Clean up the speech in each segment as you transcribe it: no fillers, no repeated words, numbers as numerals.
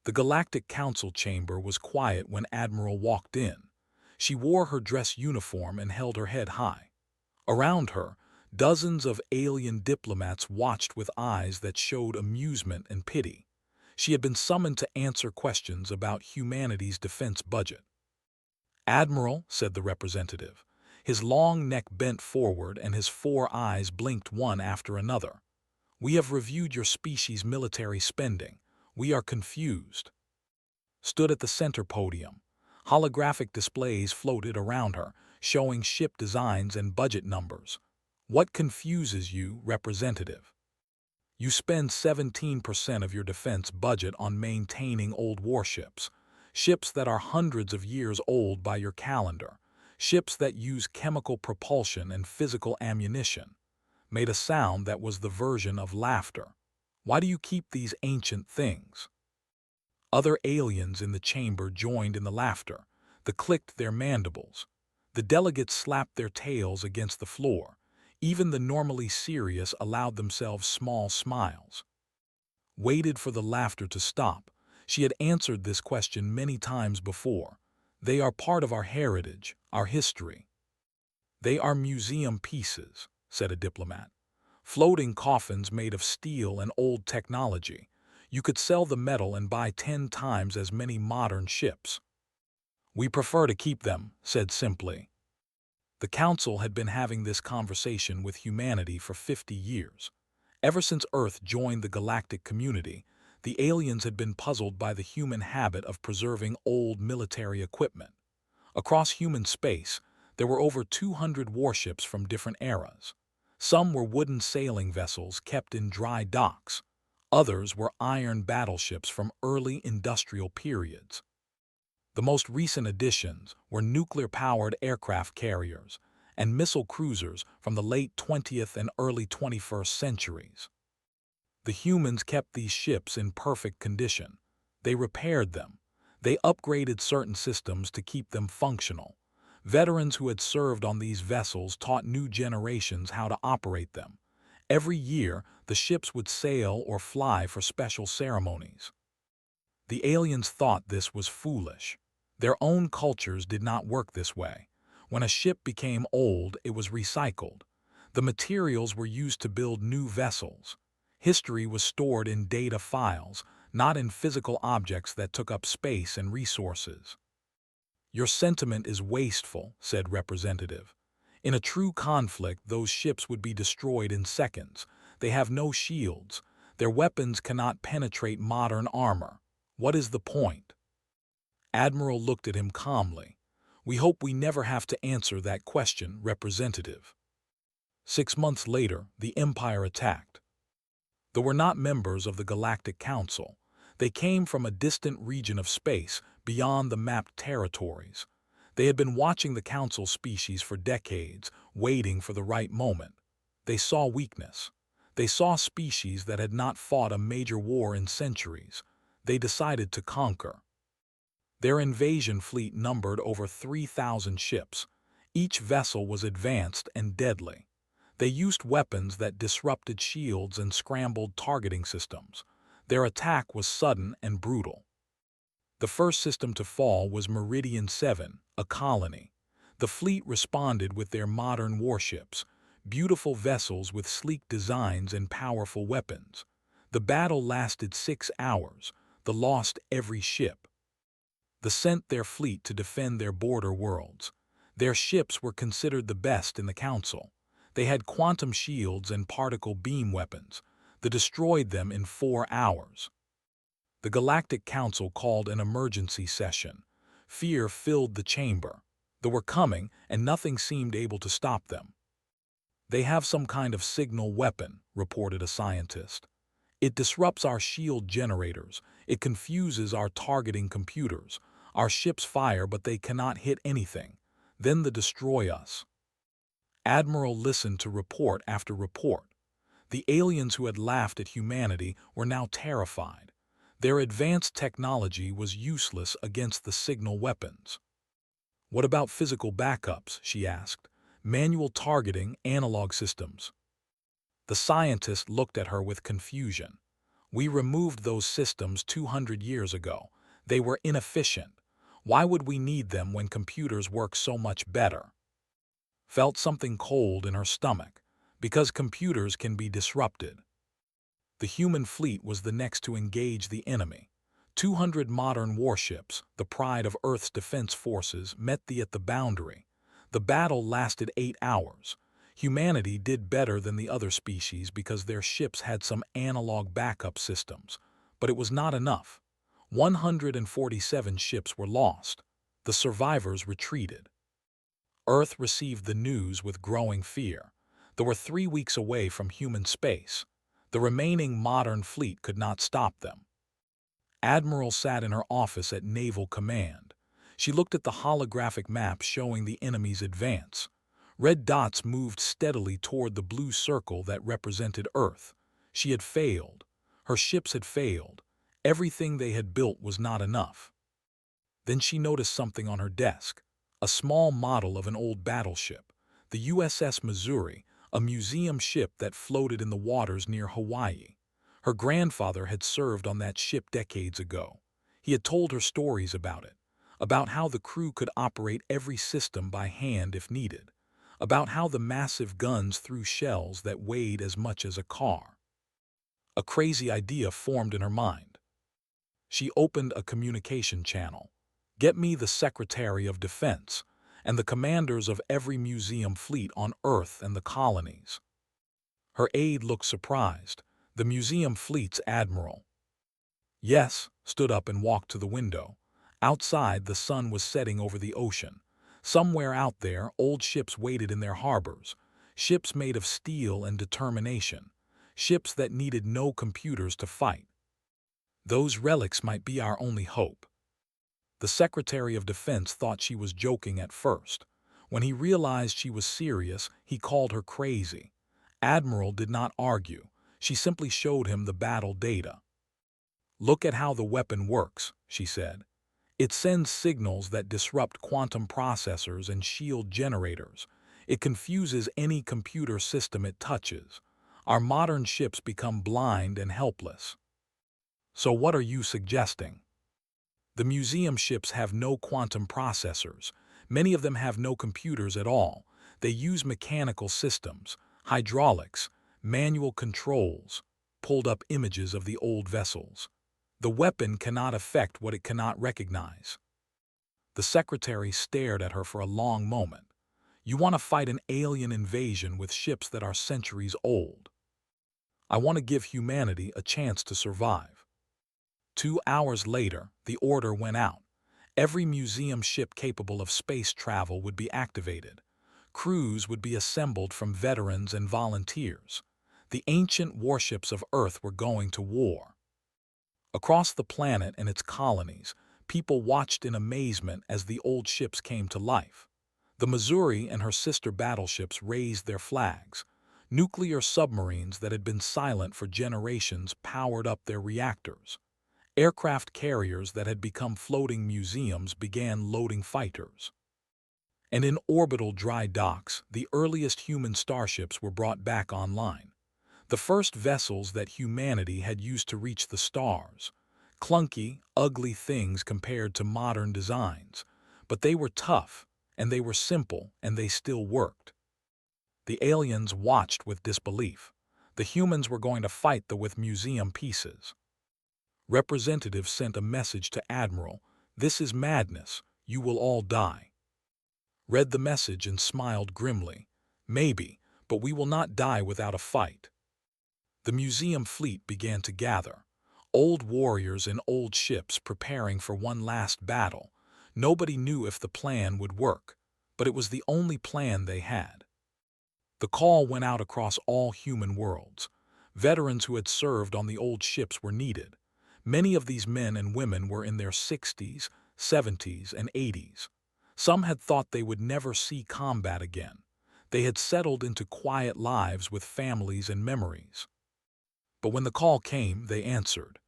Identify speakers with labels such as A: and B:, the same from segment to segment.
A: The Galactic Council chamber was quiet when Admiral walked in. She wore her dress uniform and held her head high. Around her, dozens of alien diplomats watched with eyes that showed amusement and pity. She had been summoned to answer questions about humanity's defense budget. "Admiral," said the representative. His long neck bent forward and his four eyes blinked one after another. "We have reviewed your species' military spending. We are confused." Stood at the center podium. Holographic displays floated around her, showing ship designs and budget numbers. "What confuses you, representative? You spend 17% of your defense budget on maintaining old warships, ships that are hundreds of years old by your calendar, ships that use chemical propulsion and physical ammunition." Made a sound that was the version of laughter. "Why do you keep these ancient things?" Other aliens in the chamber joined in the laughter. They clicked their mandibles. The delegates slapped their tails against the floor. Even the normally serious allowed themselves small smiles. Waited for the laughter to stop. She had answered this question many times before. "They are part of our heritage, our history." "They are museum pieces," said a diplomat. "Floating coffins made of steel and old technology. You could sell the metal and buy 10 times as many modern ships." "We prefer to keep them," said simply. The Council had been having this conversation with humanity for 50 years. Ever since Earth joined the galactic community, the aliens had been puzzled by the human habit of preserving old military equipment. Across human space, there were over 200 warships from different eras. Some were wooden sailing vessels kept in dry docks. Others were iron battleships from early industrial periods. The most recent additions were nuclear-powered aircraft carriers and missile cruisers from the late 20th and early 21st centuries. The humans kept these ships in perfect condition. They repaired them. They upgraded certain systems to keep them functional. Veterans who had served on these vessels taught new generations how to operate them. Every year, the ships would sail or fly for special ceremonies. The aliens thought this was foolish. Their own cultures did not work this way. When a ship became old, it was recycled. The materials were used to build new vessels. History was stored in data files, not in physical objects that took up space and resources. "Your sentiment is wasteful," said representative. "In a true conflict, those ships would be destroyed in seconds. They have no shields. Their weapons cannot penetrate modern armor. What is the point?" Admiral looked at him calmly. "We hope we never have to answer that question, representative." 6 months later, the Empire attacked. They were not members of the Galactic Council. They came from a distant region of space beyond the mapped territories. They had been watching the Council species for decades, waiting for the right moment. They saw weakness. They saw species that had not fought a major war in centuries. They decided to conquer. Their invasion fleet numbered over 3,000 ships. Each vessel was advanced and deadly. They used weapons that disrupted shields and scrambled targeting systems. Their attack was sudden and brutal. The first system to fall was Meridian 7, a colony. The fleet responded with their modern warships, beautiful vessels with sleek designs and powerful weapons. The battle lasted 6 hours. They lost every ship. They sent their fleet to defend their border worlds. Their ships were considered the best in the Council. They had quantum shields and particle beam weapons. They destroyed them in 4 hours. The Galactic Council called an emergency session. Fear filled the chamber. They were coming, and nothing seemed able to stop them. "They have some kind of signal weapon," reported a scientist. "It disrupts our shield generators. It confuses our targeting computers. Our ships fire, but they cannot hit anything. Then they destroy us." Admiral listened to report after report. The aliens who had laughed at humanity were now terrified. Their advanced technology was useless against the signal weapons. "What about physical backups?" she asked. "Manual targeting, analog systems." The scientist looked at her with confusion. We removed those systems 200 years ago. They were inefficient. Why would we need them when computers work so much better? Felt something cold in her stomach, because computers can be disrupted. The human fleet was the next to engage the enemy. 200 modern warships, the pride of Earth's defense forces, met at the boundary. The battle lasted 8 hours. Humanity did better than the other species because their ships had some analog backup systems, but it was not enough. 147 ships were lost. The survivors retreated. Earth received the news with growing fear. They were 3 weeks away from human space. The remaining modern fleet could not stop them. Admiral sat in her office at Naval Command. She looked at the holographic map showing the enemy's advance. Red dots moved steadily toward the blue circle that represented Earth. She had failed. Her ships had failed. Everything they had built was not enough. Then she noticed something on her desk. A small model of an old battleship, the USS Missouri, a museum ship that floated in the waters near Hawaii. Her grandfather had served on that ship decades ago. He had told her stories about it, about how the crew could operate every system by hand if needed, about how the massive guns threw shells that weighed as much as a car. A crazy idea formed in her mind. She opened a communication channel. Get me the Secretary of Defense and the commanders of every museum fleet on Earth and the colonies. Her aide looked surprised. The museum fleet's admiral. Yes, stood up and walked to the window. Outside, the sun was setting over the ocean. Somewhere out there, old ships waited in their harbors. Ships made of steel and determination. Ships that needed no computers to fight. Those relics might be our only hope. The Secretary of Defense thought she was joking at first. When he realized she was serious, he called her crazy. Admiral did not argue. She simply showed him the battle data. Look at how the weapon works, she said. It sends signals that disrupt quantum processors and shield generators. It confuses any computer system it touches. Our modern ships become blind and helpless. So what are you suggesting? The museum ships have no quantum processors. Many of them have no computers at all. They use mechanical systems, hydraulics, manual controls, pulled up images of the old vessels. The weapon cannot affect what it cannot recognize. The secretary stared at her for a long moment. You want to fight an alien invasion with ships that are centuries old. I want to give humanity a chance to survive. 2 hours later, the order went out. Every museum ship capable of space travel would be activated. Crews would be assembled from veterans and volunteers. The ancient warships of Earth were going to war. Across the planet and its colonies, people watched in amazement as the old ships came to life. The Missouri and her sister battleships raised their flags. Nuclear submarines that had been silent for generations powered up their reactors. Aircraft carriers that had become floating museums began loading fighters. And in orbital dry docks, the earliest human starships were brought back online. The first vessels that humanity had used to reach the stars. Clunky, ugly things compared to modern designs. But they were tough, and they were simple, and they still worked. The aliens watched with disbelief. The humans were going to fight with museum pieces. Representatives sent a message to Admiral, "This is madness. You will all die." Read the message and smiled grimly. "Maybe, but we will not die without a fight." The museum fleet began to gather. Old warriors in old ships preparing for one last battle. Nobody knew if the plan would work, but it was the only plan they had. The call went out across all human worlds. Veterans who had served on the old ships were needed. Many of these men and women were in their 60s, 70s, and 80s. Some had thought they would never see combat again. They had settled into quiet lives with families and memories. But when the call came, they answered.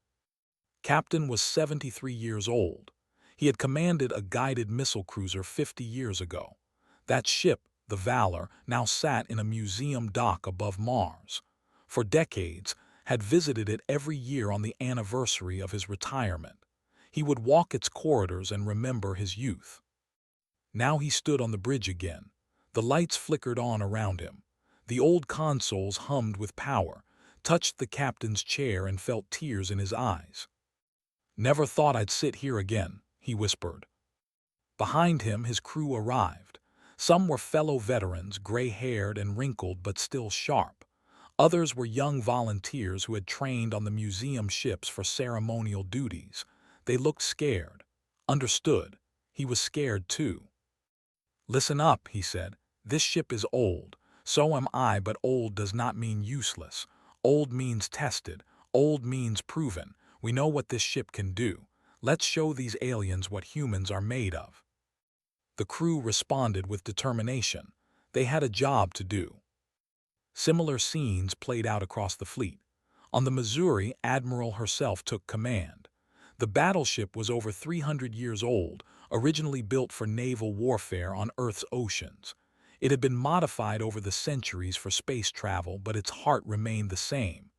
A: Captain was 73 years old. He had commanded a guided missile cruiser 50 years ago. That ship, the Valor, now sat in a museum dock above Mars. For decades, had visited it every year on the anniversary of his retirement. He would walk its corridors and remember his youth. Now he stood on the bridge again. The lights flickered on around him. The old consoles hummed with power, touched the captain's chair and felt tears in his eyes. "Never thought I'd sit here again," he whispered. Behind him, his crew arrived. Some were fellow veterans, gray-haired and wrinkled but still sharp. Others were young volunteers who had trained on the museum ships for ceremonial duties. They looked scared. Understood. He was scared too. "Listen up," he said. "This ship is old. So am I, but old does not mean useless. Old means tested. Old means proven. We know what this ship can do. Let's show these aliens what humans are made of." The crew responded with determination. They had a job to do. Similar scenes played out across the fleet. On the Missouri, Admiral herself took command. The battleship was over 300 years old, originally built for naval warfare on Earth's oceans. It had been modified over the centuries for space travel, but its heart remained the same.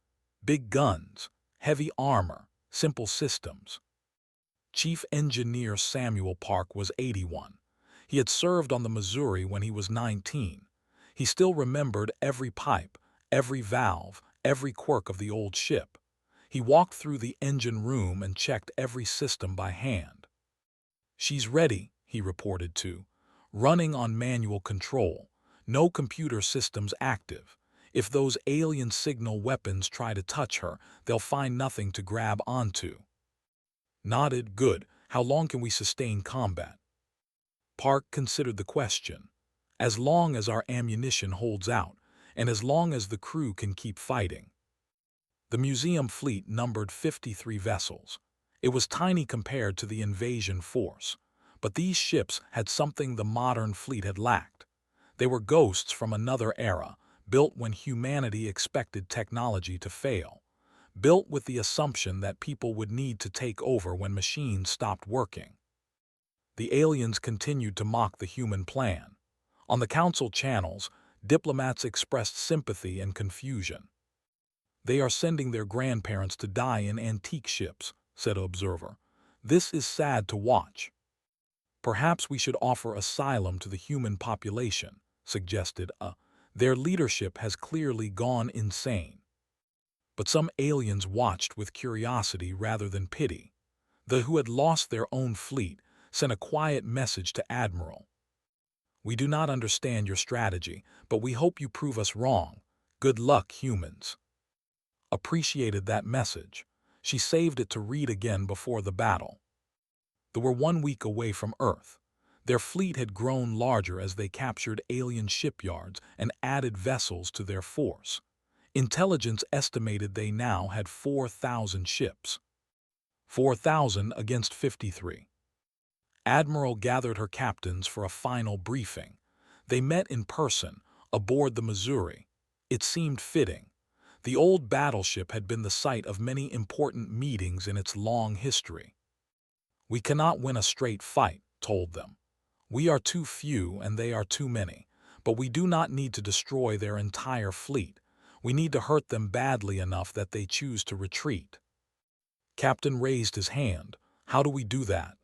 A: Big guns, heavy armor, simple systems. Chief Engineer Samuel Park was 81. He had served on the Missouri when he was 19. He still remembered every pipe, every valve, every quirk of the old ship. He walked through the engine room and checked every system by hand. "She's ready," he reported to. "Running on manual control. No computer systems active. If those alien signal weapons try to touch her, they'll find nothing to grab onto." Nodded. "Good. How long can we sustain combat?" Park considered the question. "As long as our ammunition holds out, and as long as the crew can keep fighting." The museum fleet numbered 53 vessels. It was tiny compared to the invasion force, but these ships had something the modern fleet had lacked. They were ghosts from another era, built when humanity expected technology to fail, built with the assumption that people would need to take over when machines stopped working. The aliens continued to mock the human plan. On the council channels, diplomats expressed sympathy and confusion. "They are sending their grandparents to die in antique ships," said an observer. "This is sad to watch." "Perhaps we should offer asylum to the human population," suggested a. "Their leadership has clearly gone insane." But some aliens watched with curiosity rather than pity. The who had lost their own fleet sent a quiet message to Admiral. "We do not understand your strategy, but we hope you prove us wrong. Good luck, humans." Appreciated that message. She saved it to read again before the battle. They were 1 week away from Earth. Their fleet had grown larger as they captured alien shipyards and added vessels to their force. Intelligence estimated they now had 4,000 ships. 4,000 against 53. Admiral gathered her captains for a final briefing. They met in person, aboard the Missouri. It seemed fitting. The old battleship had been the site of many important meetings in its long history. "We cannot win a straight fight," told them. "We are too few and they are too many, but we do not need to destroy their entire fleet. We need to hurt them badly enough that they choose to retreat." Captain raised his hand. "How do we do that?"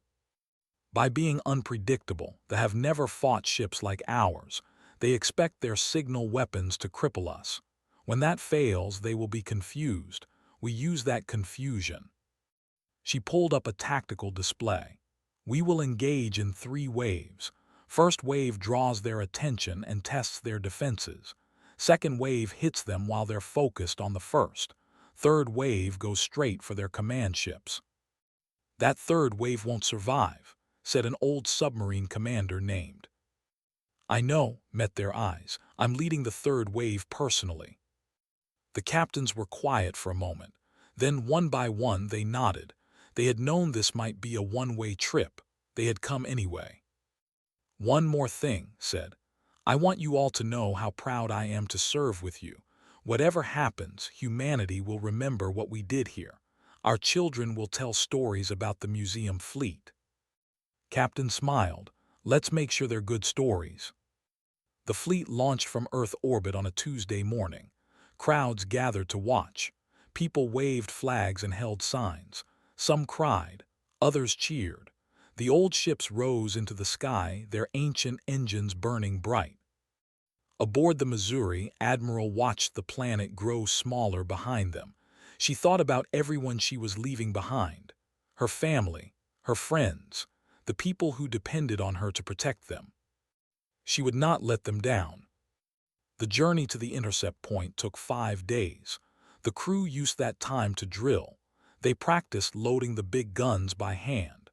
A: "By being unpredictable. They have never fought ships like ours. They expect their signal weapons to cripple us. When that fails, they will be confused. We use that confusion." She pulled up a tactical display. "We will engage in 3 waves. First wave draws their attention and tests their defenses. Second wave hits them while they're focused on the first. Third wave goes straight for their command ships." "That third wave won't survive," said an old submarine commander named. "I know," met their eyes. "I'm leading the third wave personally." The captains were quiet for a moment. Then, one by one, they nodded. They had known this might be a one-way trip. They had come anyway. "One more thing," said. "I want you all to know how proud I am to serve with you. Whatever happens, humanity will remember what we did here. Our children will tell stories about the museum fleet." Captain smiled. "Let's make sure they're good stories." The fleet launched from Earth orbit on a Tuesday morning. Crowds gathered to watch. People waved flags and held signs. Some cried, others cheered. The old ships rose into the sky, their ancient engines burning bright. Aboard the Missouri, Admiral watched the planet grow smaller behind them. She thought about everyone she was leaving behind. Her family, her friends, the people who depended on her to protect them. She would not let them down. The journey to the intercept point took 5 days. The crew used that time to drill. They practiced loading the big guns by hand.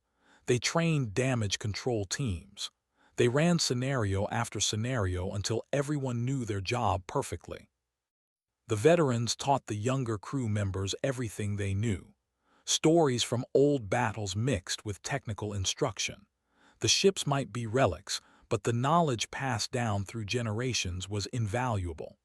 A: They trained damage control teams. They ran scenario after scenario until everyone knew their job perfectly. The veterans taught the younger crew members everything they knew. Stories from old battles mixed with technical instruction. The ships might be relics, but the knowledge passed down through generations was invaluable.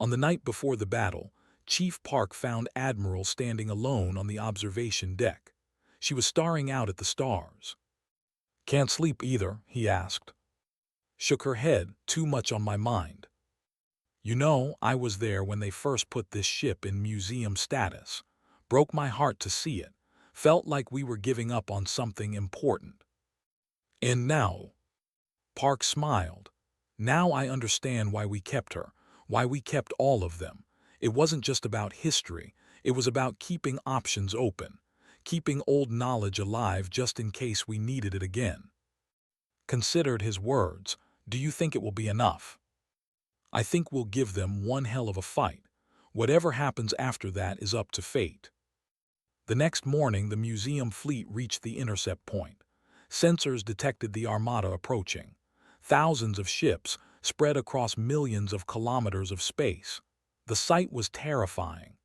A: On the night before the battle, Chief Park found Admiral standing alone on the observation deck. She was staring out at the stars. "Can't sleep either?" he asked. Shook her head, "Too much on my mind. You know, I was there when they first put this ship in museum status. Broke my heart to see it. Felt like we were giving up on something important. And now," Park smiled, "now I understand why we kept her, why we kept all of them. It wasn't just about history, it was about keeping options open, keeping old knowledge alive just in case we needed it again." Considered his words, "Do you think it will be enough?" "I think we'll give them one hell of a fight. Whatever happens after that is up to fate." The next morning, the museum fleet reached the intercept point. Sensors detected the armada approaching. Thousands of ships spread across millions of kilometers of space. The sight was terrifying.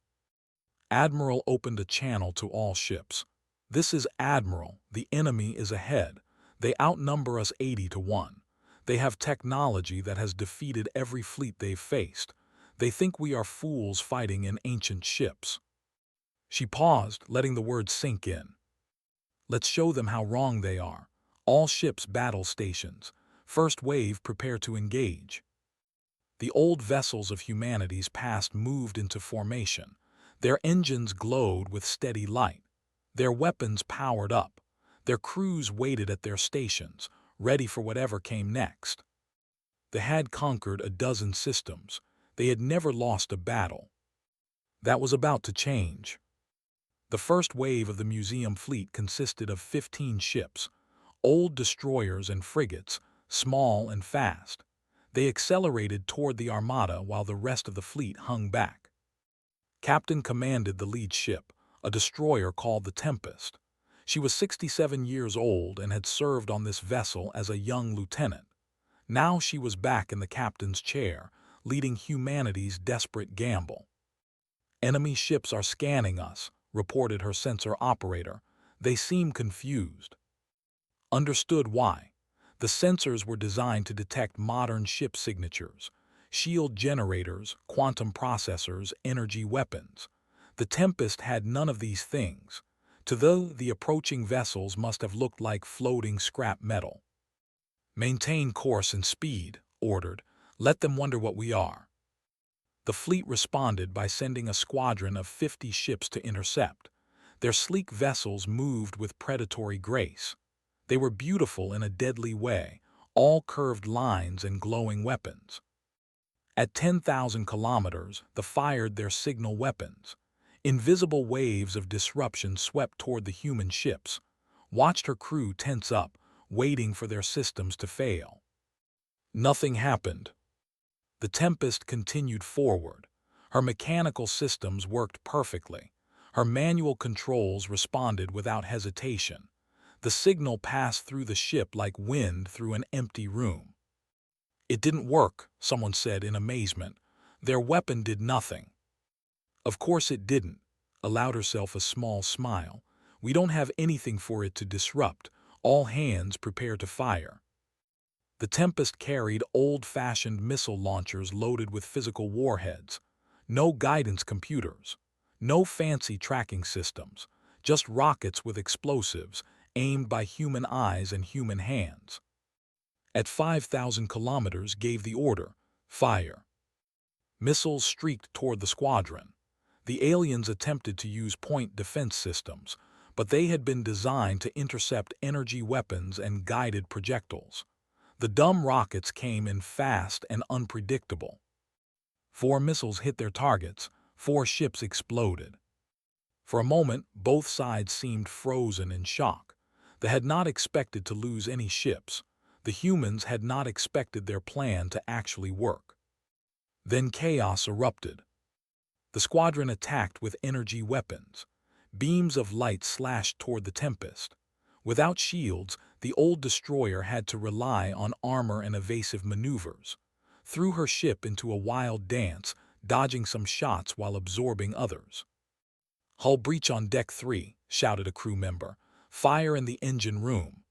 A: Admiral opened a channel to all ships. "This is Admiral. The enemy is ahead. They outnumber us 80 to 1. They have technology that has defeated every fleet they've faced. They think we are fools fighting in ancient ships." She paused, letting the words sink in. "Let's show them how wrong they are. All ships battle stations. First wave prepare to engage." The old vessels of humanity's past moved into formation. Their engines glowed with steady light. Their weapons powered up. Their crews waited at their stations, ready for whatever came next. They had conquered a dozen systems. They had never lost a battle. That was about to change. The first wave of the museum fleet consisted of 15 ships, old destroyers and frigates, small and fast. They accelerated toward the armada while the rest of the fleet hung back. Captain commanded the lead ship, a destroyer called the Tempest. She was 67 years old and had served on this vessel as a young lieutenant. Now she was back in the captain's chair, leading humanity's desperate gamble. "Enemy ships are scanning us," reported her sensor operator. "They seem confused." Understood why. The sensors were designed to detect modern ship signatures, shield generators, quantum processors, energy weapons. The Tempest had none of these things. To them, the approaching vessels must have looked like floating scrap metal. "Maintain course and speed," ordered. "Let them wonder what we are." The fleet responded by sending a squadron of 50 ships to intercept. Their sleek vessels moved with predatory grace. They were beautiful in a deadly way, all curved lines and glowing weapons. At 10,000 kilometers, they fired their signal weapons. Invisible waves of disruption swept toward the human ships. Watched her crew tense up, waiting for their systems to fail. Nothing happened. The Tempest continued forward. Her mechanical systems worked perfectly. Her manual controls responded without hesitation. The signal passed through the ship like wind through an empty room. "It didn't work," someone said in amazement. "Their weapon did nothing." "Of course it didn't," allowed herself a small smile. "We don't have anything for it to disrupt. All hands prepare to fire." The Tempest carried old-fashioned missile launchers loaded with physical warheads. No guidance computers. No fancy tracking systems. Just rockets with explosives, aimed by human eyes and human hands. At 5,000 kilometers gave the order, "Fire." Missiles streaked toward the squadron. The aliens attempted to use point defense systems, but they had been designed to intercept energy weapons and guided projectiles. The dumb rockets came in fast and unpredictable. 4 missiles hit their targets, 4 ships exploded. For a moment, both sides seemed frozen in shock. They had not expected to lose any ships. The humans had not expected their plan to actually work. Then chaos erupted. The squadron attacked with energy weapons. Beams of light slashed toward the Tempest. Without shields, the old destroyer had to rely on armor and evasive maneuvers. Threw her ship into a wild dance, dodging some shots while absorbing others. "Hull breach on deck 3, shouted a crew member. "Fire in the engine room."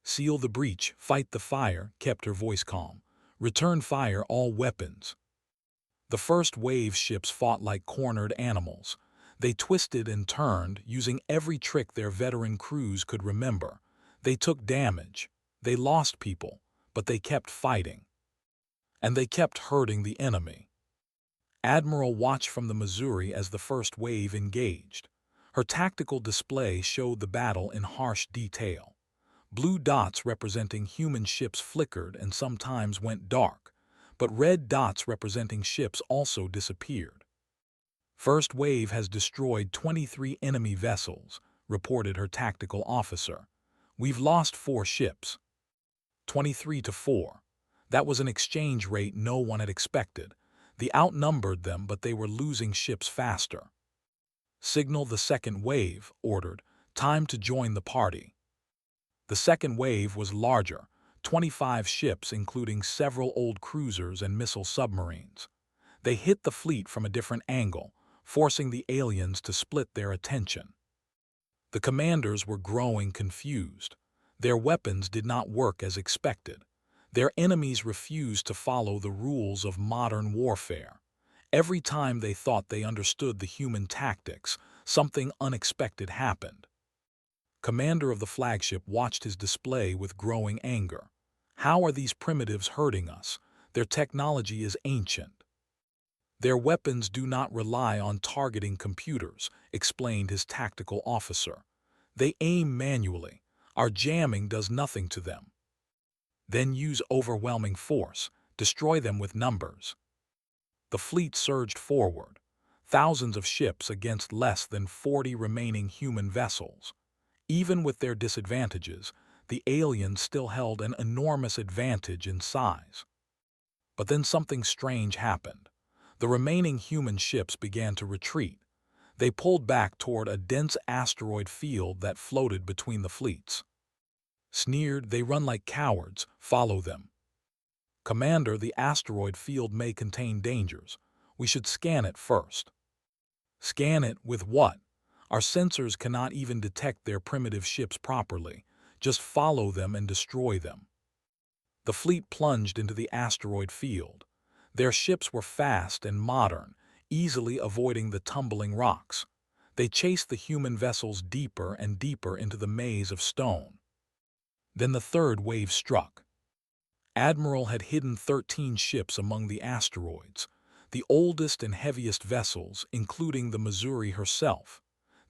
A: "Seal the breach, fight the fire," kept her voice calm. "Return fire all weapons." The first wave ships fought like cornered animals. They twisted and turned, using every trick their veteran crews could remember. They took damage. They lost people, but they kept fighting. And they kept hurting the enemy. Admiral watched from the Missouri as the first wave engaged. Her tactical display showed the battle in harsh detail. Blue dots representing human ships flickered and sometimes went dark, but red dots representing ships also disappeared. "First wave has destroyed 23 enemy vessels," reported her tactical officer. "We've lost 4 ships." 23-4. That was an exchange rate no one had expected. They outnumbered them, but they were losing ships faster. "Signal the second wave," ordered. "Time to join the party." The second wave was larger, 25 ships including several old cruisers and missile submarines. They hit the fleet from a different angle, forcing the aliens to split their attention. The commanders were growing confused. Their weapons did not work as expected. Their enemies refused to follow the rules of modern warfare. Every time they thought they understood the human tactics, something unexpected happened. Commander of the flagship watched his display with growing anger. "How are these primitives hurting us? Their technology is ancient." "Their weapons do not rely on targeting computers," explained his tactical officer. "They aim manually. Our jamming does nothing to them." "Then use overwhelming force. Destroy them with numbers." The fleet surged forward. Thousands of ships against less than 40 remaining human vessels. Even with their disadvantages, the aliens still held an enormous advantage in size. But then something strange happened. The remaining human ships began to retreat. They pulled back toward a dense asteroid field that floated between the fleets. Sneered, "They run like cowards. Follow them." "Commander, the asteroid field may contain dangers. We should scan it first." "Scan it with what? Our sensors cannot even detect their primitive ships properly. Just follow them and destroy them." The fleet plunged into the asteroid field. Their ships were fast and modern, easily avoiding the tumbling rocks. They chased the human vessels deeper and deeper into the maze of stone. Then the third wave struck. Admiral had hidden 13 ships among the asteroids, the oldest and heaviest vessels, including the Missouri herself.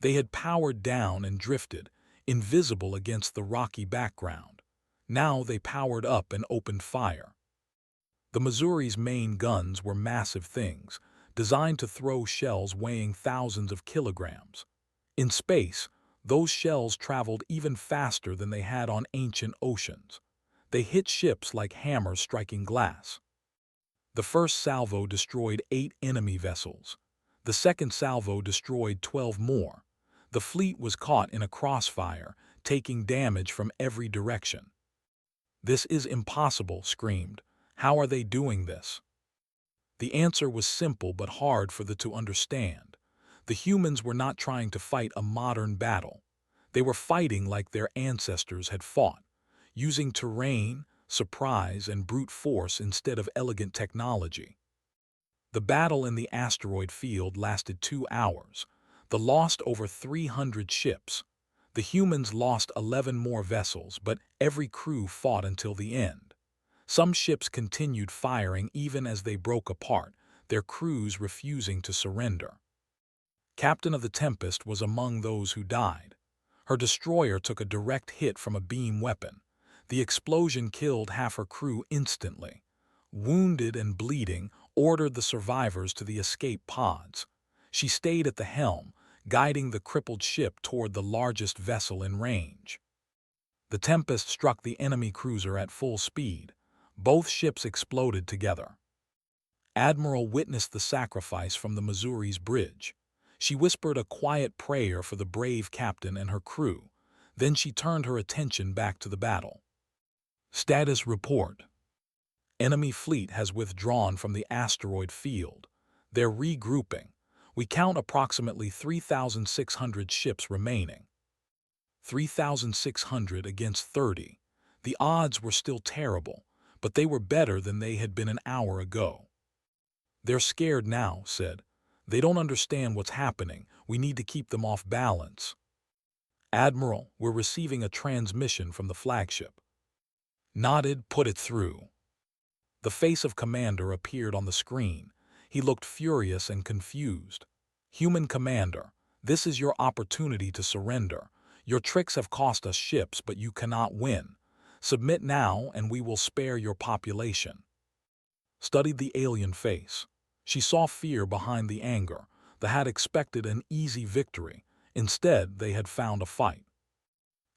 A: They had powered down and drifted, invisible against the rocky background. Now they powered up and opened fire. The Missouri's main guns were massive things, designed to throw shells weighing thousands of kilograms. In space, those shells traveled even faster than they had on ancient oceans. They hit ships like hammers striking glass. The first salvo destroyed 8 enemy vessels. The second salvo destroyed 12 more. The fleet was caught in a crossfire, taking damage from every direction. "This is impossible," screamed. "How are they doing this?" The answer was simple but hard for them to understand. The humans were not trying to fight a modern battle. They were fighting like their ancestors had fought, using terrain, surprise, and brute force instead of elegant technology. The battle in the asteroid field lasted 2 hours. The lost over 300 ships. The humans lost 11 more vessels, but every crew fought until the end. Some ships continued firing even as they broke apart, their crews refusing to surrender. captain of the Tempest, was among those who died. Her destroyer took a direct hit from a beam weapon. The explosion killed half her crew instantly. Wounded and bleeding, ordered the survivors to the escape pods. She stayed at the helm, guiding the crippled ship toward the largest vessel in range. The Tempest struck the enemy cruiser at full speed. Both ships exploded together. Admiral witnessed the sacrifice from the Missouri's bridge. She whispered a quiet prayer for the brave captain and her crew. Then she turned her attention back to the battle. Status report. Enemy fleet has withdrawn from the asteroid field. They're regrouping. We count approximately 3,600 ships remaining. 3,600 against 30. The odds were still terrible, but they were better than they had been an hour ago. They're scared now, said. They don't understand what's happening. We need to keep them off balance. Admiral, we're receiving a transmission from the flagship. Nodded, put it through. The face of Commander appeared on the screen. He looked furious and confused. Human Commander, this is your opportunity to surrender. Your tricks have cost us ships, but you cannot win. Submit now and we will spare your population. Studied the alien face. She saw fear behind the anger. They had expected an easy victory. Instead, they had found a fight.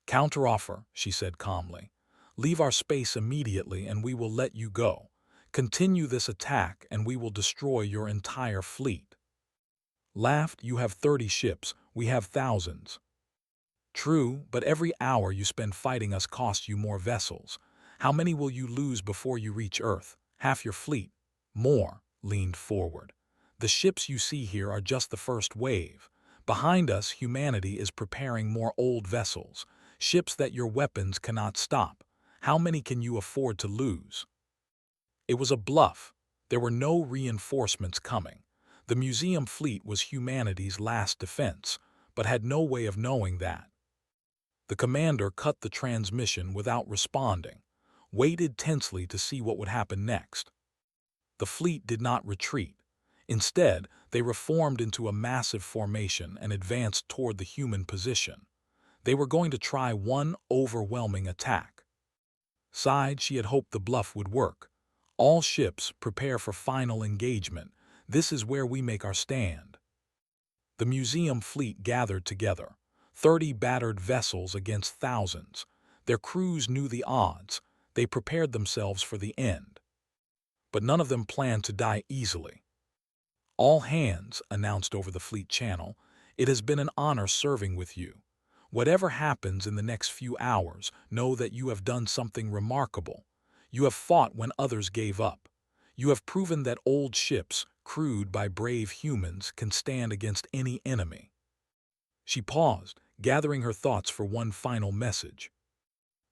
A: Counteroffer, she said calmly. Leave our space immediately and we will let you go. Continue this attack and we will destroy your entire fleet. Laughed, you have 30 ships, we have thousands. True, but every hour you spend fighting us costs you more vessels. How many will you lose before you reach Earth? Half your fleet. More, leaned forward. The ships you see here are just the first wave. Behind us, humanity is preparing more old vessels, ships that your weapons cannot stop. How many can you afford to lose? It was a bluff. There were no reinforcements coming. The museum fleet was humanity's last defense, but had no way of knowing that. The commander cut the transmission without responding, waited tensely to see what would happen next. The fleet did not retreat. Instead, they reformed into a massive formation and advanced toward the human position. They were going to try one overwhelming attack. Sighed, she had hoped the bluff would work. All ships, prepare for final engagement. This is where we make our stand. The museum fleet gathered together. 30 battered vessels against thousands. Their crews knew the odds. They prepared themselves for the end. But none of them planned to die easily. All hands, announced over the fleet channel, it has been an honor serving with you. Whatever happens in the next few hours, know that you have done something remarkable. You have fought when others gave up. You have proven that old ships, crewed by brave humans, can stand against any enemy. She paused, gathering her thoughts for one final message.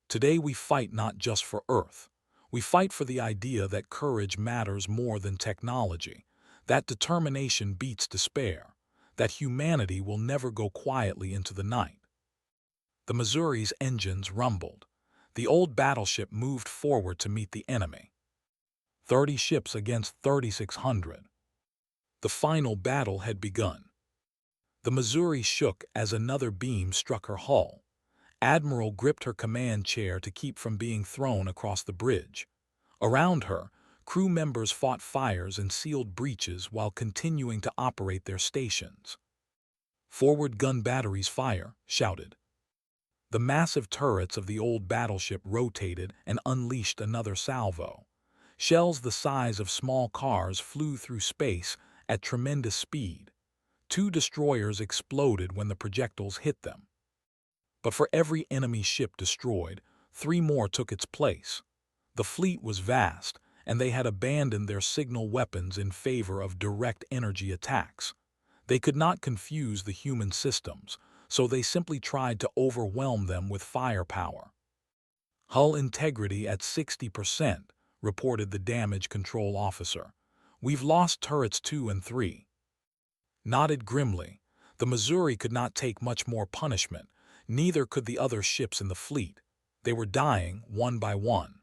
A: Today we fight not just for Earth. We fight for the idea that courage matters more than technology, that determination beats despair, that humanity will never go quietly into the night. The Missouri's engines rumbled. The old battleship moved forward to meet the enemy. 30 ships against 3,600. The final battle had begun. The Missouri shook as another beam struck her hull. Admiral gripped her command chair to keep from being thrown across the bridge. Around her, crew members fought fires and sealed breaches while continuing to operate their stations. Forward gun batteries fire, shouted. The massive turrets of the old battleship rotated and unleashed another salvo. Shells the size of small cars flew through space at tremendous speed. 2 destroyers exploded when the projectiles hit them. But for every enemy ship destroyed, 3 more took its place. The fleet was vast, and they had abandoned their signal weapons in favor of direct energy attacks. They could not confuse the human systems, so they simply tried to overwhelm them with firepower. Hull integrity at 60%, reported the damage control officer. We've lost turrets 2 and 3. Nodded grimly. The Missouri could not take much more punishment. Neither could the other ships in the fleet. They were dying one by one.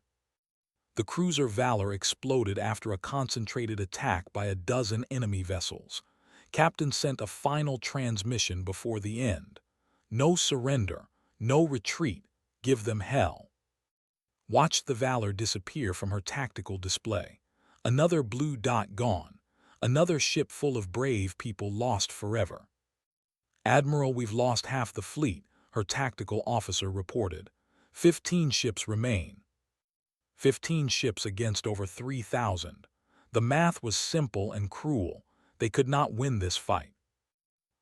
A: The cruiser Valor exploded after a concentrated attack by a dozen enemy vessels. Captain sent a final transmission before the end. No surrender, no retreat, give them hell. Watched the Valor disappear from her tactical display. Another blue dot gone. Another ship full of brave people lost forever. Admiral, we've lost half the fleet, her tactical officer reported. 15 ships remain. 15 ships against over 3,000. The math was simple and cruel. They could not win this fight.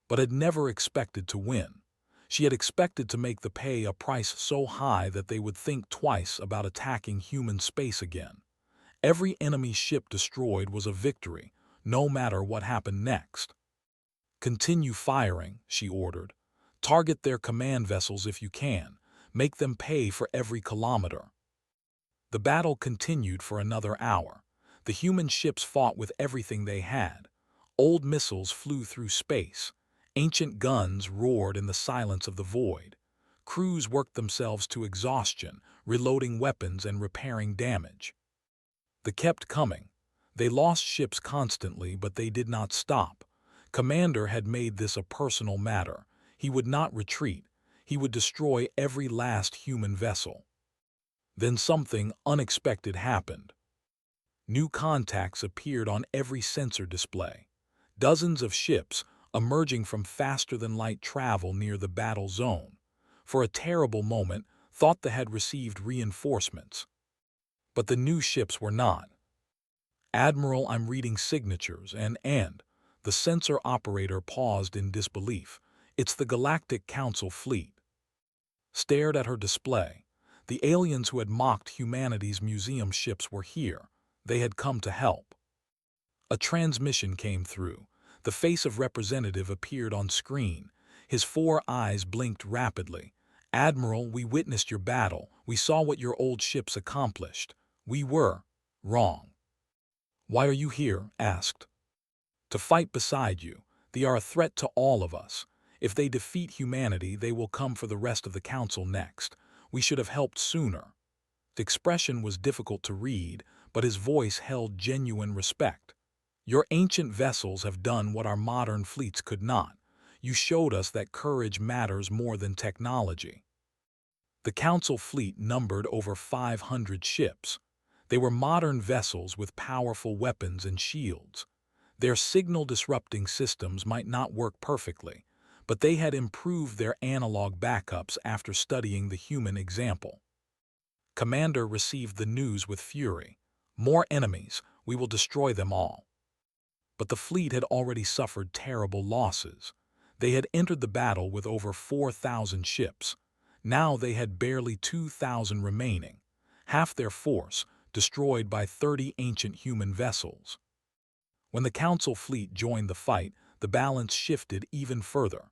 A: But had never expected to win. She had expected to make the pay a price so high that they would think twice about attacking human space again. Every enemy ship destroyed was a victory, no matter what happened next. Continue firing, she ordered. Target their command vessels if you can. Make them pay for every kilometer. The battle continued for another hour. The human ships fought with everything they had. Old missiles flew through space. Ancient guns roared in the silence of the void. Crews worked themselves to exhaustion, reloading weapons and repairing damage. They kept coming. They lost ships constantly, but they did not stop. Commander had made this a personal matter. He would not retreat. He would destroy every last human vessel. Then something unexpected happened. New contacts appeared on every sensor display. Dozens of ships emerging from faster-than-light travel near the battle zone. For a terrible moment, thought they had received reinforcements. But the new ships were not. Admiral, I'm reading signatures, and the sensor operator paused in disbelief. It's the Galactic Council fleet. Stared at her display. The aliens who had mocked humanity's museum ships were here. They had come to help. A transmission came through. The face of Representative appeared on screen. His 4 eyes blinked rapidly. Admiral, we witnessed your battle. We saw what your old ships accomplished. We were wrong. Why are you here? Asked. To fight beside you. They are a threat to all of us. If they defeat humanity, they will come for the rest of the Council next. We should have helped sooner. The expression was difficult to read, but his voice held genuine respect. Your ancient vessels have done what our modern fleets could not. You showed us that courage matters more than technology. The Council fleet numbered over 500 ships. They were modern vessels with powerful weapons and shields. Their signal-disrupting systems might not work perfectly, but they had improved their analog backups after studying the human example. Commander received the news with fury. More enemies, we will destroy them all. But the fleet had already suffered terrible losses. They had entered the battle with over 4,000 ships. Now they had barely 2,000 remaining, half their force, destroyed by 30 ancient human vessels. When the Council fleet joined the fight, the balance shifted even further.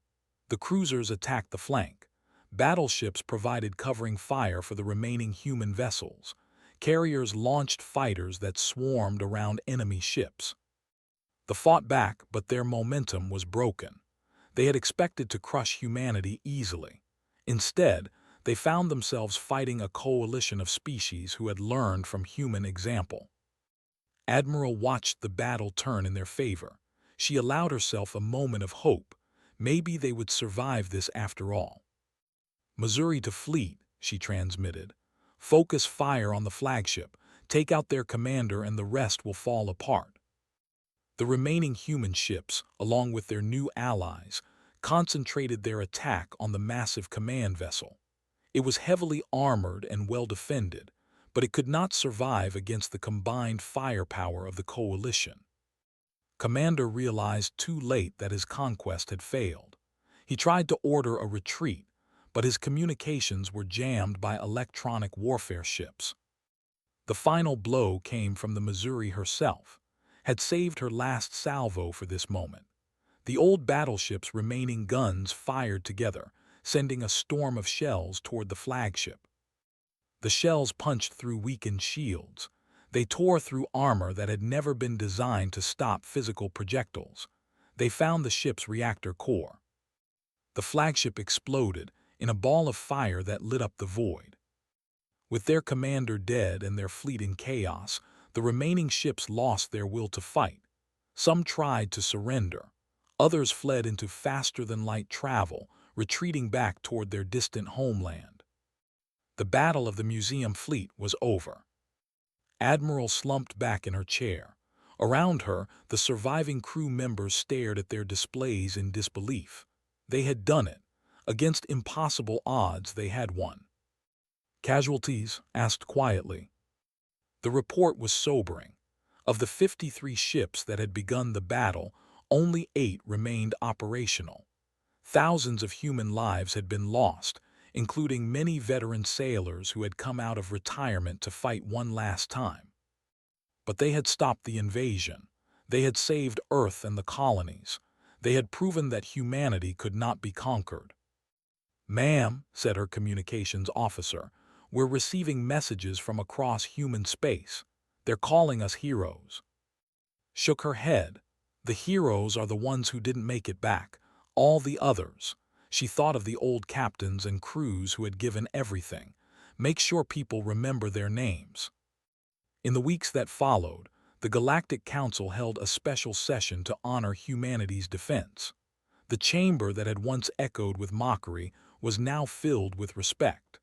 A: The cruisers attacked the flank. Battleships provided covering fire for the remaining human vessels. Carriers launched fighters that swarmed around enemy ships. They fought back, but their momentum was broken. They had expected to crush humanity easily. Instead, they found themselves fighting a coalition of species who had learned from human example. Admiral watched the battle turn in their favor. She allowed herself a moment of hope. Maybe they would survive this after all. Missouri to fleet, she transmitted. Focus fire on the flagship. Take out their commander and the rest will fall apart. The remaining human ships, along with their new allies, concentrated their attack on the massive command vessel. It was heavily armored and well defended, but it could not survive against the combined firepower of the coalition. Commander realized too late that his conquest had failed. He tried to order a retreat, but his communications were jammed by electronic warfare ships. The final blow came from the Missouri herself, had saved her last salvo for this moment. The old battleship's remaining guns fired together, sending a storm of shells toward the flagship. The shells punched through weakened shields. They tore through armor that had never been designed to stop physical projectiles. They found the ship's reactor core. The flagship exploded in a ball of fire that lit up the void. With their commander dead and their fleet in chaos, the remaining ships lost their will to fight. Some tried to surrender. Others fled into faster-than-light travel, retreating back toward their distant homeland. The battle of the museum fleet was over. Admiral slumped back in her chair. Around her, the surviving crew members stared at their displays in disbelief. They had done it. Against impossible odds, they had won. "Casualties?" asked quietly. The report was sobering. Of the 53 ships that had begun the battle, only 8 remained operational. Thousands of human lives had been lost, including many veteran sailors who had come out of retirement to fight one last time. But they had stopped the invasion. They had saved Earth and the colonies. They had proven that humanity could not be conquered. "Ma'am," said her communications officer, "we're receiving messages from across human space. They're calling us heroes." Shook her head. The heroes are the ones who didn't make it back. All the others. She thought of the old captains and crews who had given everything. Make sure people remember their names. In the weeks that followed, the Galactic Council held a special session to honor humanity's defense. The chamber that had once echoed with mockery was now filled with respect.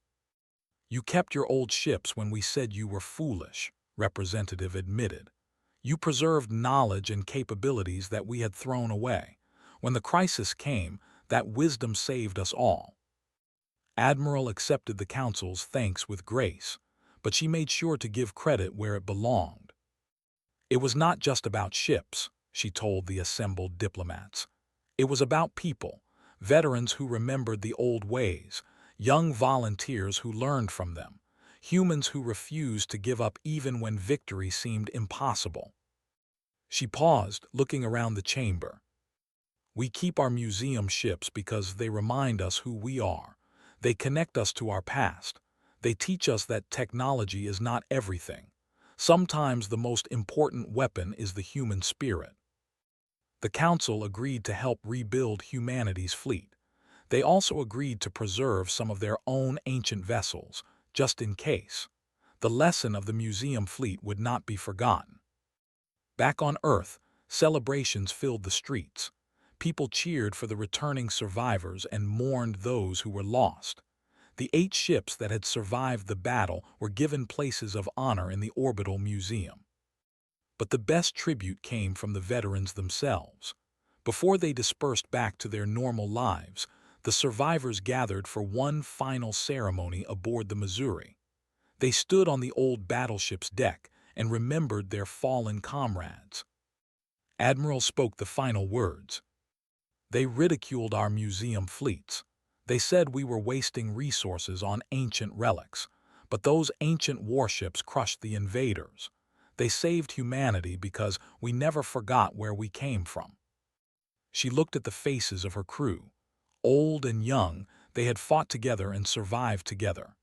A: "You kept your old ships when we said you were foolish," Representative admitted. "You preserved knowledge and capabilities that we had thrown away. When the crisis came, that wisdom saved us all." Admiral accepted the Council's thanks with grace, but she made sure to give credit where it belonged. "It was not just about ships," she told the assembled diplomats. "It was about people, veterans who remembered the old ways, young volunteers who learned from them, humans who refused to give up even when victory seemed impossible." She paused, looking around the chamber. "We keep our museum ships because they remind us who we are. They connect us to our past. They teach us that technology is not everything. Sometimes the most important weapon is the human spirit." The Council agreed to help rebuild humanity's fleet. They also agreed to preserve some of their own ancient vessels, just in case. The lesson of the museum fleet would not be forgotten. Back on Earth, celebrations filled the streets. People cheered for the returning survivors and mourned those who were lost. The 8 ships that had survived the battle were given places of honor in the orbital museum. But the best tribute came from the veterans themselves. Before they dispersed back to their normal lives, the survivors gathered for one final ceremony aboard the Missouri. They stood on the old battleship's deck and remembered their fallen comrades. Admiral spoke the final words. "They ridiculed our museum fleets. They said we were wasting resources on ancient relics, but those ancient warships crushed the invaders. They saved humanity because we never forgot where we came from." She looked at the faces of her crew. Old and young, they had fought together and survived together.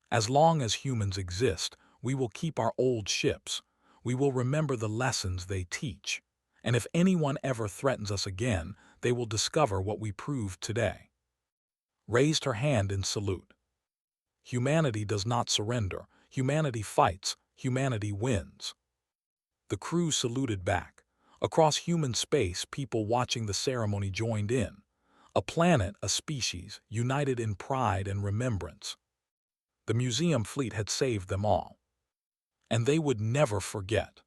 A: "As long as humans exist, we will keep our old ships. We will remember the lessons they teach. And if anyone ever threatens us again, they will discover what we proved today." Raised her hand in salute. "Humanity does not surrender. Humanity fights. Humanity wins." The crew saluted back. Across human space, people watching the ceremony joined in. A planet, a species, united in pride and remembrance. The museum fleet had saved them all. And they would never forget.